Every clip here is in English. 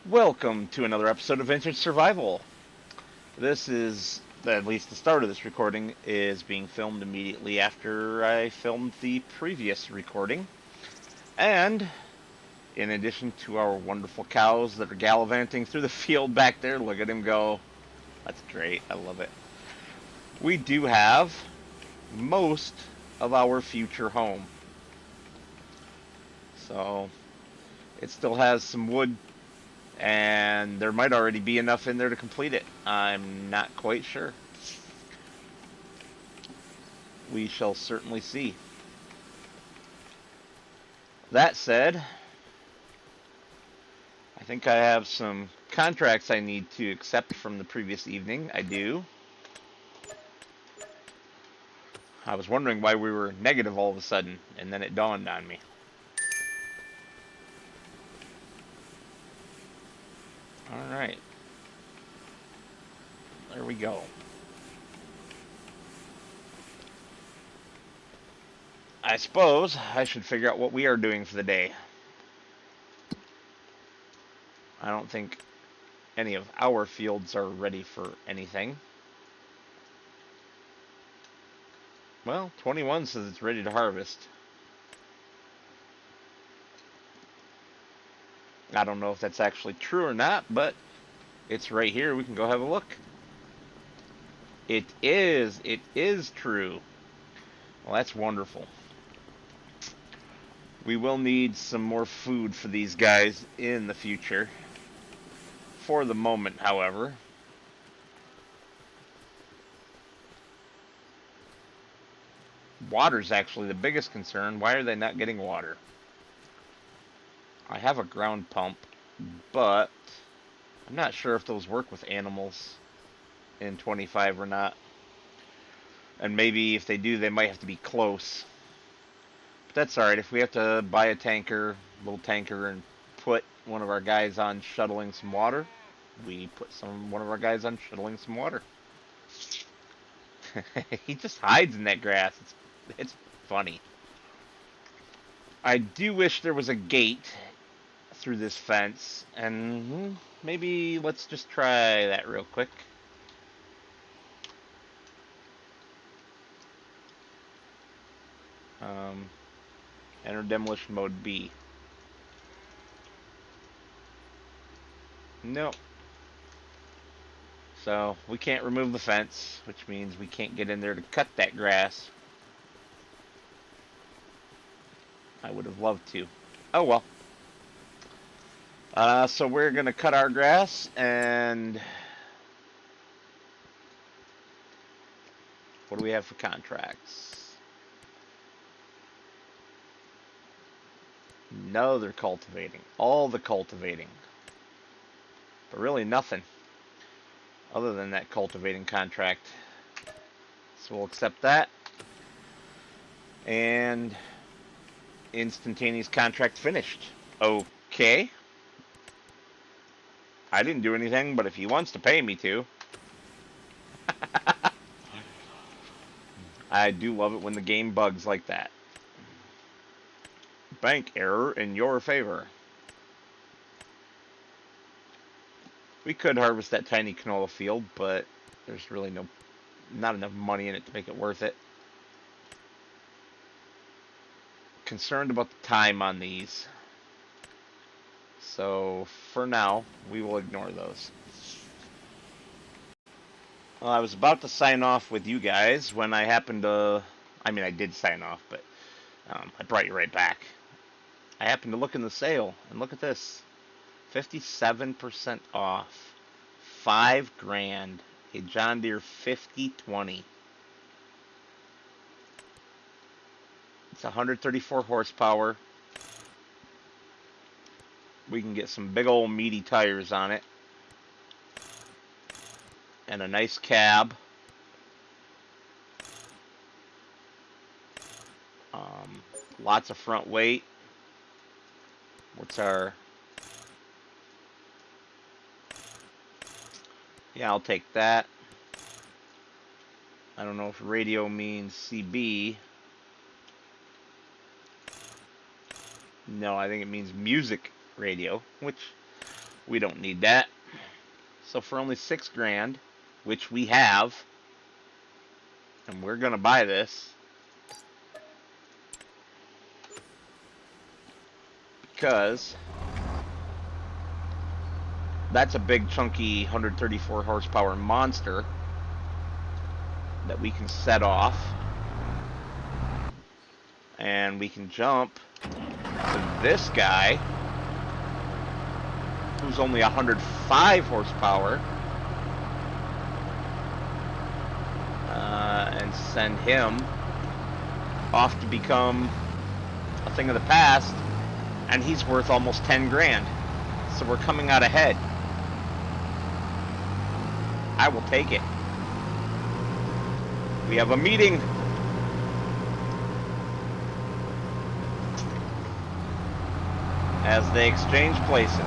Welcome to another episode of Vintage Survival. This is, at least the start of this recording, is being filmed immediately after I filmed the previous recording. And in addition to our wonderful cows that are gallivanting through the field back there, look at him go. That's great. I love it. We do have most of our future home. So it still has some wood, and there might already be enough in there to complete it. I'm not quite sure. We shall certainly see. That said, I think I have some contracts I need to accept from the previous evening. I do. I was wondering why we were negative all of a sudden, and then it dawned on me. Alright. There we go. I suppose I should figure out what we are doing for the day. I don't think any of our fields are ready for anything. Well, 21 says it's ready to harvest. I don't know if that's actually true or not, but it's right here. We can go have a look. It is true. Well, that's wonderful. We will need some more food for these guys in the future. For the moment, however. Water's actually the biggest concern. Why are they not getting water? I have a ground pump, but I'm not sure if those work with animals in 25 or not. And maybe if they do, they might have to be close. But that's alright. If we have to buy a tanker, little tanker, and put one of our guys on shuttling some water, we put one of our guys on shuttling some water. He just hides in that grass. It's funny. I do wish there was a gate through this fence, and maybe let's just try that real quick. Enter demolition mode B. Nope. So we can't remove the fence, which means we can't get in there to cut that grass. I would have loved to. Oh well. So we're gonna cut our grass, and what do we have for contracts? No, they're cultivating. All the cultivating. But really nothing other than that cultivating contract. So we'll accept that. And instantaneous contract finished. Okay. I didn't do anything, but if he wants to pay me to. I do love it when the game bugs like that. Bank error in your favor. We could harvest that tiny canola field, but there's really not enough money in it to make it worth it. Concerned about the time on these. So for now, we will ignore those. Well, I was about to sign off with you guys when I happened to... I did sign off, but I brought you right back. I happened to look in the sale, and look at this. 57% off. $5,000. A John Deere 5020. It's 134 horsepower. We can get some big old meaty tires on it. And a nice cab. Lots of front weight. What's our... Yeah, I'll take that. I don't know if radio means CB. No, I think it means music radio, which We don't need that. So for only 6 grand, which we have, and we're gonna buy this because that's a big chunky 134 horsepower monster that we can set off, and we can jump to this guy who's only 105 horsepower, and send him off to become a thing of the past, and he's worth almost 10 grand. So we're coming out ahead. I will take it. We have a meeting. As they exchange places.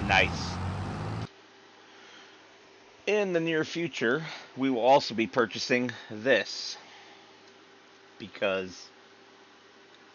Nice. In the near future, we will also be purchasing this. Because,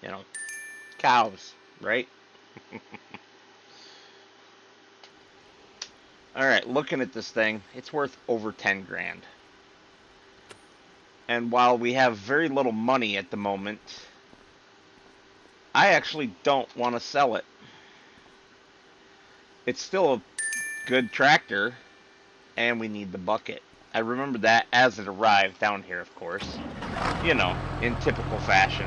you know, cows, right? Alright, looking at this thing, it's worth over 10 grand. And while we have very little money at the moment, I actually don't want to sell it. It's still a good tractor, and we need the bucket. I remember that as it arrived down here, of course. You know, in typical fashion.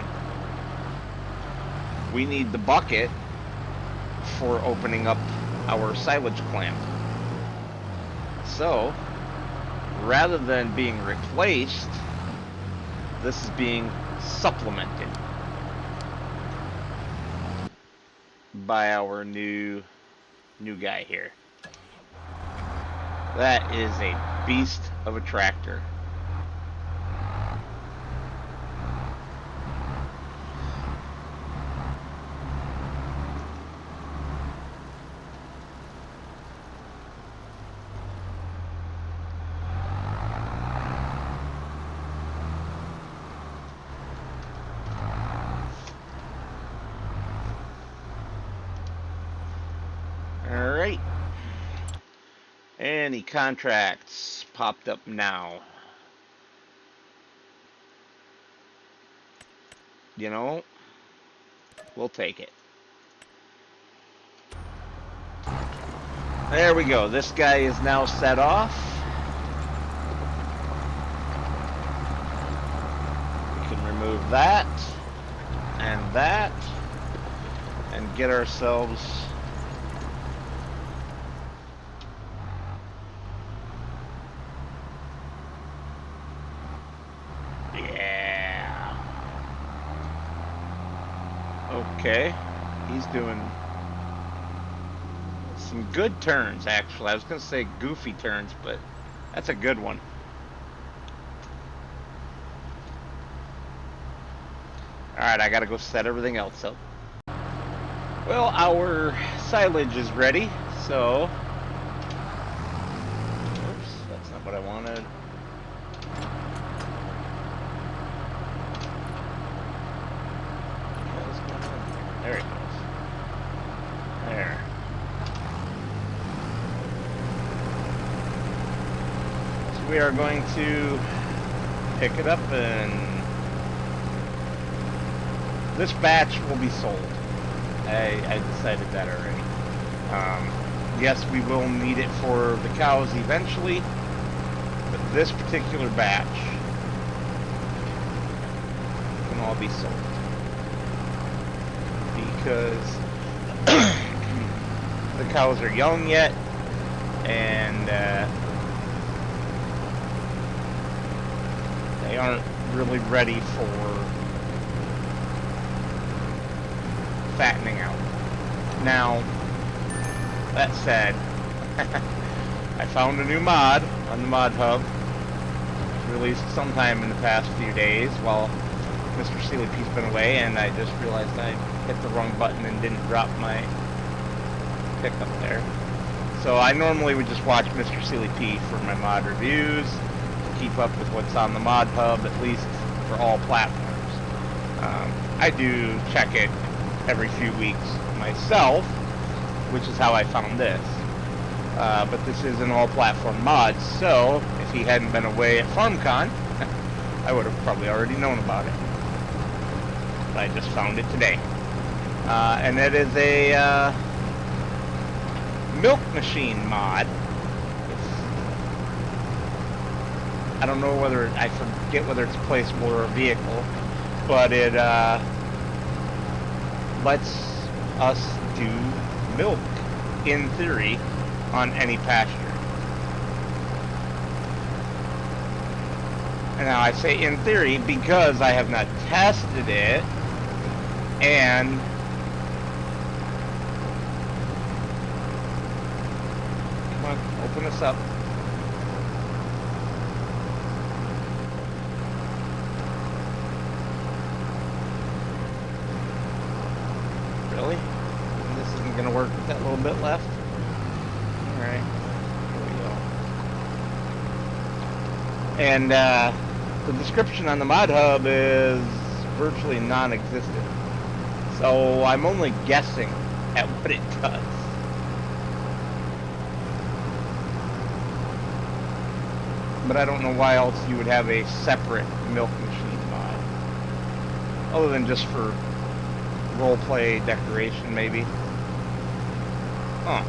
We need the bucket for opening up our silage clamp. So, rather than being replaced, this is being supplemented by our new guy here. That is a beast of a tractor. Alright. Any contracts popped up now? You know, we'll take it. There we go. This guy is now set off. We can remove that and get ourselves okay. He's doing some good turns, actually. I was going to say goofy turns, but that's a good one. Alright, I got to go set everything else up. Well, our silage is ready, so... Oops, that's not what I wanted. There it goes. There. So we are going to pick it up, and this batch will be sold. I decided that already. Yes, we will need it for the cows eventually, but this particular batch can all be sold. Because the cows are young yet, and they aren't really ready for fattening out. Now, that said, I found a new mod on the mod hub, released sometime in the past few days while Mr. Sealy P's been away, and I just realized I hit the wrong button and didn't drop my pickup there. So I normally would just watch Mr. Sealy P for my mod reviews, to keep up with what's on the mod hub, at least for all platforms. I do check it every few weeks myself, which is how I found this. But this is an all-platform mod, so if he hadn't been away at FarmCon, I would have probably already known about it. But I just found it today. And it is a milk machine mod. I don't know whether, I forget whether it's placeable or a vehicle, but it lets us do milk, in theory, on any pasture. And now I say in theory because I have not tested it, and come on, open this up. Really? This isn't going to work with that little bit left? Alright, here we go. And the description on the mod hub is virtually non-existent. So I'm only guessing at what it does. But I don't know why else you would have a separate milk machine mod. Other than just for roleplay decoration, maybe. Huh.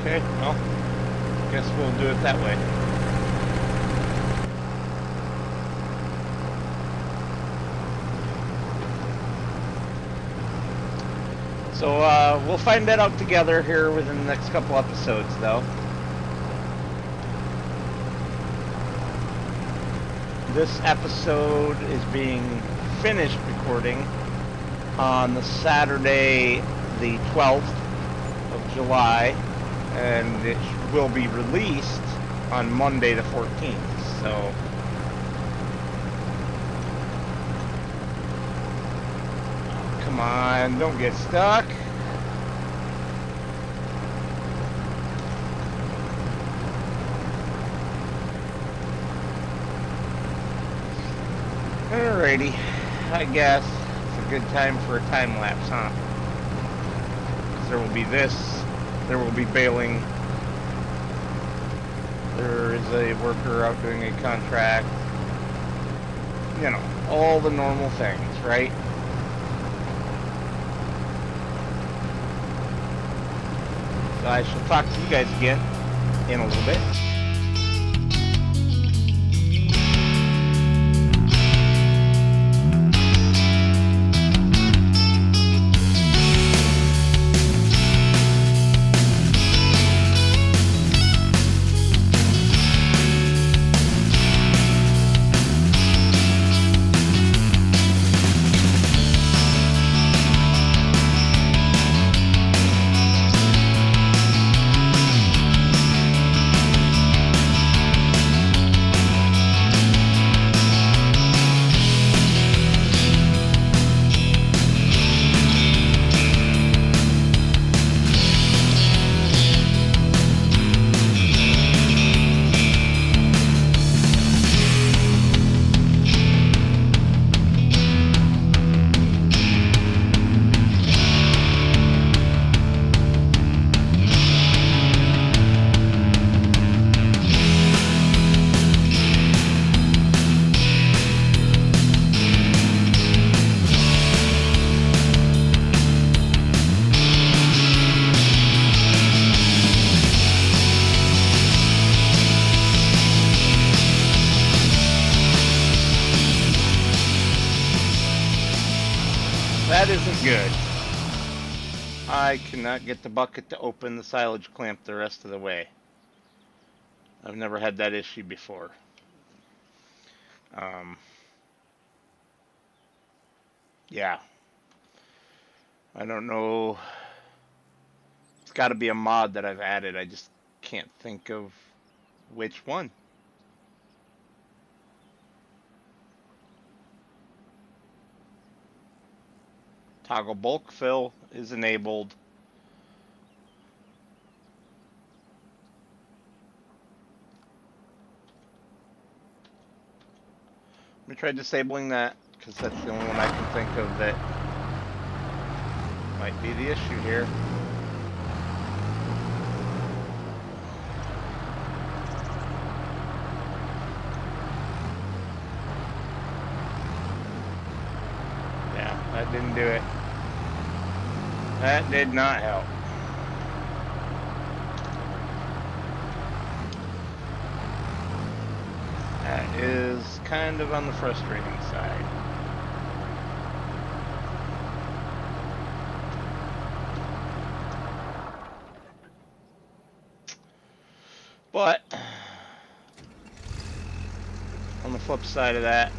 Okay, well, guess we'll do it that way. So, we'll find that out together here within the next couple episodes, though. This episode is being finished recording on the Saturday, the 12th of July, and it will be released on Monday the 14th, so come on, don't get stuck. Alrighty, I guess it's a good time for a time lapse, huh? There will be this, there will be baling, there is a worker out doing a contract, you know, all the normal things, right? So I shall talk to you guys again in a little bit. That isn't good. I cannot get the bucket to open the silage clamp the rest of the way. I've never had that issue before. Yeah. I don't know. It's got to be a mod that I've added. I just can't think of which one. Toggle bulk fill is enabled. I'm gonna try disabling that because that's the only one I can think of that might be the issue here. Yeah, that didn't do it. That did not help. That is kind of on the frustrating side. But on the flip side of that,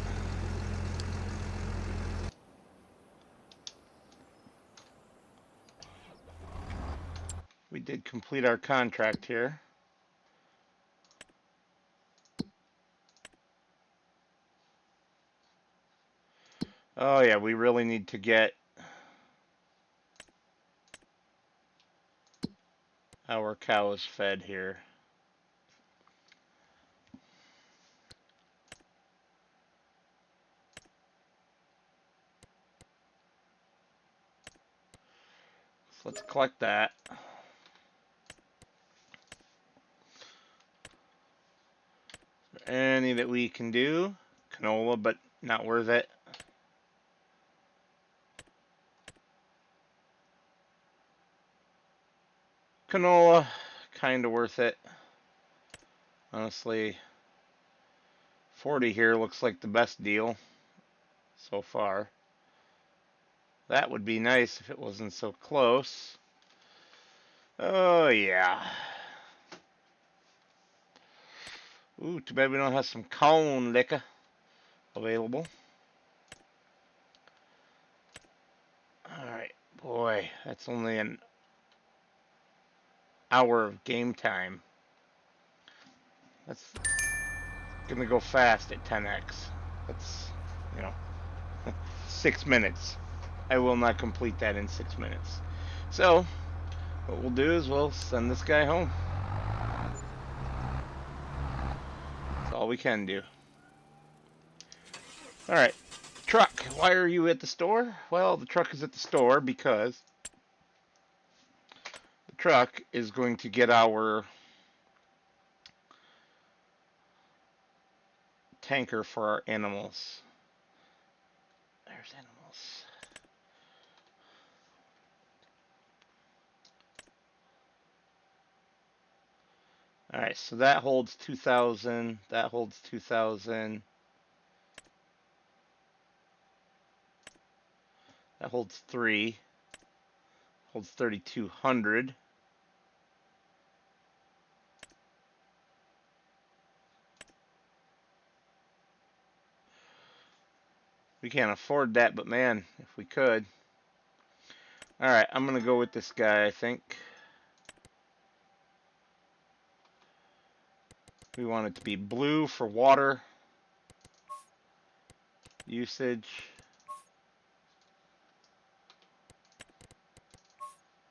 we did complete our contract here. Oh yeah, we really need to get our cows fed here. So let's collect that. Any that we can do. Canola, but not worth it. Canola, kind of worth it. Honestly, 40 here looks like the best deal so far. That would be nice if it wasn't so close. Oh, yeah. Ooh, too bad we don't have some cone liquor available. Alright, boy, that's only an hour of game time. That's gonna go fast at 10x. That's, 6 minutes. I will not complete that in 6 minutes. So, what we'll do is we'll send this guy home. That's all we can do. Alright, truck, why are you at the store? Well, the truck is at the store because the truck is going to get our tanker for our animals. There's animals. Alright, so that holds 2,000. That holds 2,000. That holds 3. Holds 3,200. We can't afford that, but man, if we could. Alright, I'm going to go with this guy, I think. We want it to be blue for water usage.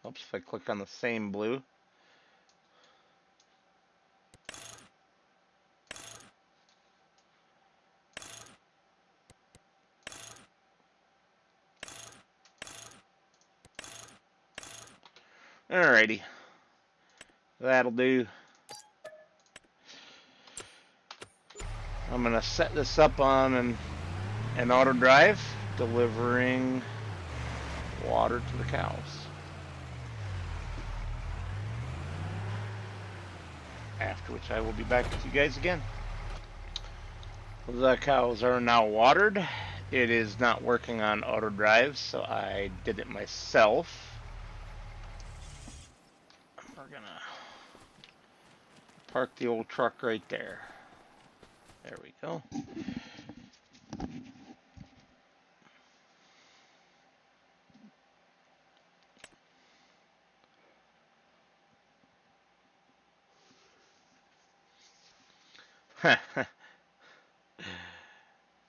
Oops, if I click on the same blue. Alrighty. That'll do. I'm going to set this up on an auto drive, delivering water to the cows. After which I will be back with you guys again. The cows are now watered. It is not working on auto drive, so I did it myself. We're gonna park the old truck right there. There we go.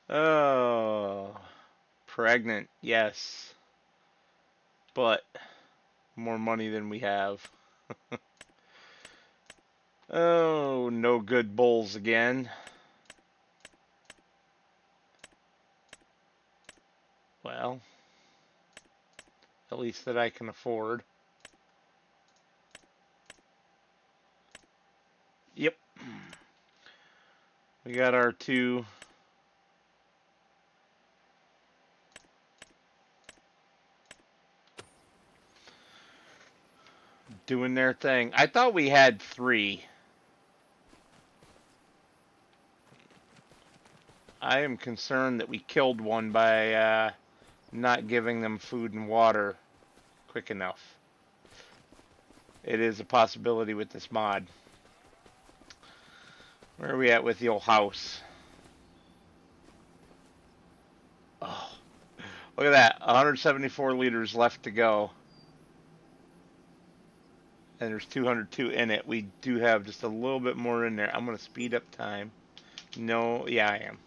Oh, pregnant, yes. but more money than we have. Oh, no good bulls again. Well, at least that I can afford. Yep. We got our two. Doing their thing. I thought we had 3. I am concerned that we killed one by not giving them food and water quick enough. It is a possibility with this mod. Where are we at with the old house? Oh, look at that. 174 liters left to go. And there's 202 in it. We do have just a little bit more in there. I'm going to speed up time. No, yeah, I am.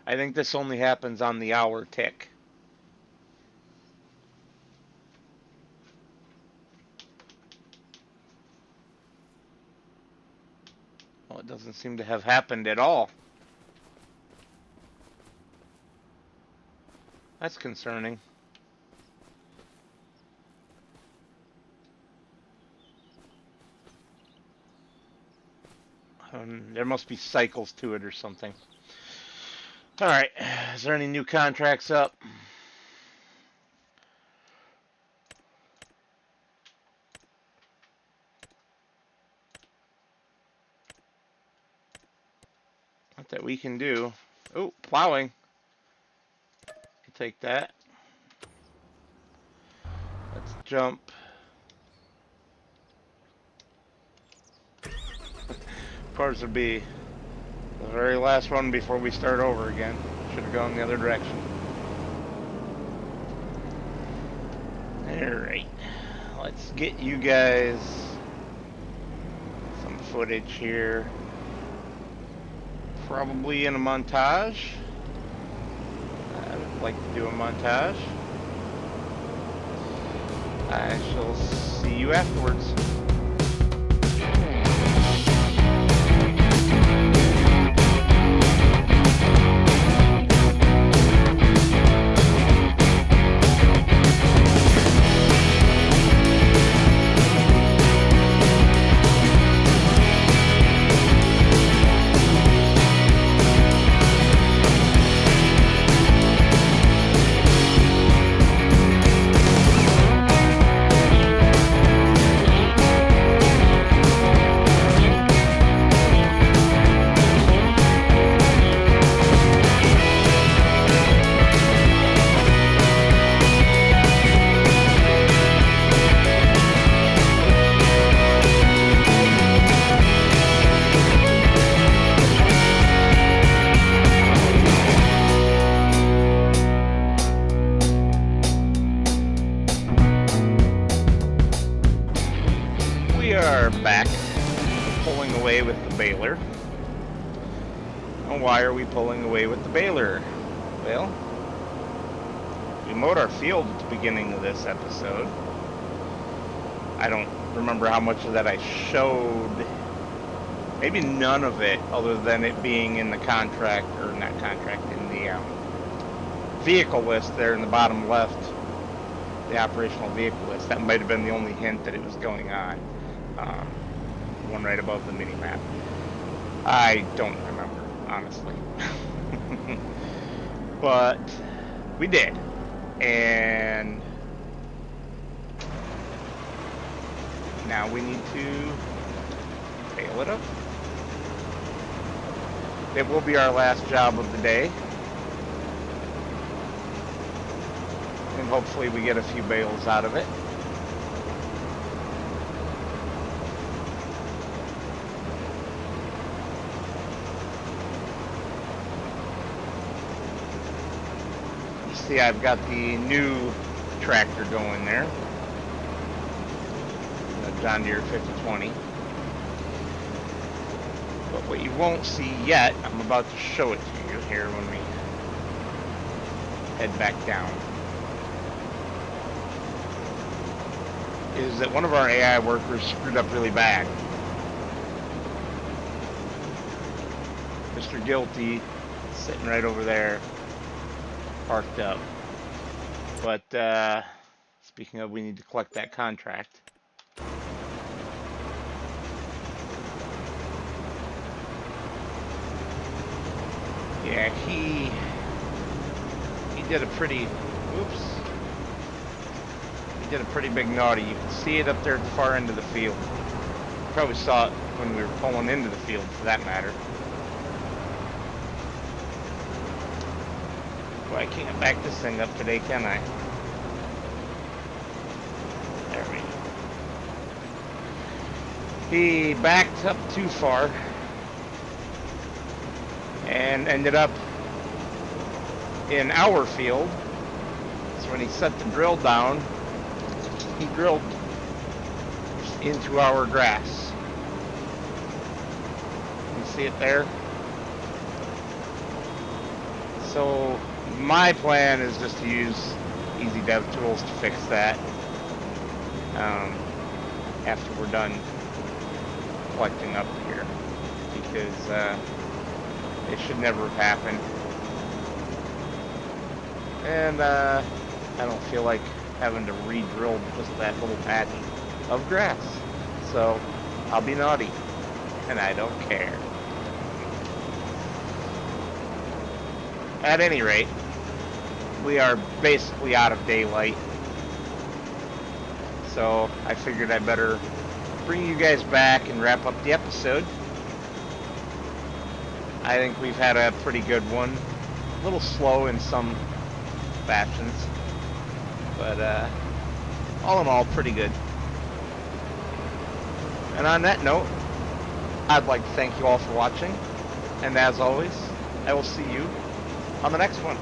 I think this only happens on the hour tick. Well, it doesn't seem to have happened at all. That's concerning. There must be cycles to it or something. Alright, is there any new contracts up? Not that we can do. Oh, plowing. I'll take that. Let's jump. Of course, it'll be the very last one before we start over again. Should have gone the other direction. Alright. Let's get you guys some footage here. Probably in a montage. I would like to do a montage. I shall see you afterwards. Back pulling away with the baler. And why are we pulling away with the baler? Well, we mowed our field at the beginning of this episode. I don't remember how much of that I showed. Maybe none of it, other than it being in the contract, or not contract, in the vehicle list there in the bottom left, the operational vehicle list. That might have been the only hint that it was going on. One right above the mini-map. I don't remember, honestly. But we did. And now we need to tail it up. It will be our last job of the day. And hopefully we get a few bales out of it. See, I've got the new tractor going there, the John Deere 5020. But what you won't see yet, I'm about to show it to you here when we head back down, is that one of our AI workers screwed up really bad. Mr. Guilty, sitting right over there, parked up. But, speaking of, we need to collect that contract. Yeah, he did a pretty, oops, he did a pretty big naughty. You can see it up there at the far end of the field. You probably saw it when we were pulling into the field, for that matter. Well, I can't back this thing up today, can I? There we go. He backed up too far and ended up in our field. So when he set the drill down, he drilled into our grass. You see it there? So my plan is just to use Easy Dev Tools to fix that after we're done collecting up here, because it should never have happened. And I don't feel like having to re-drill just that little patch of grass. So I'll be naughty, and I don't care. At any rate, we are basically out of daylight. So I figured I better bring you guys back and wrap up the episode. I think we've had a pretty good one. A little slow in some fashions, but all in all, pretty good. And on that note, I'd like to thank you all for watching, and as always, I will see you on the next one.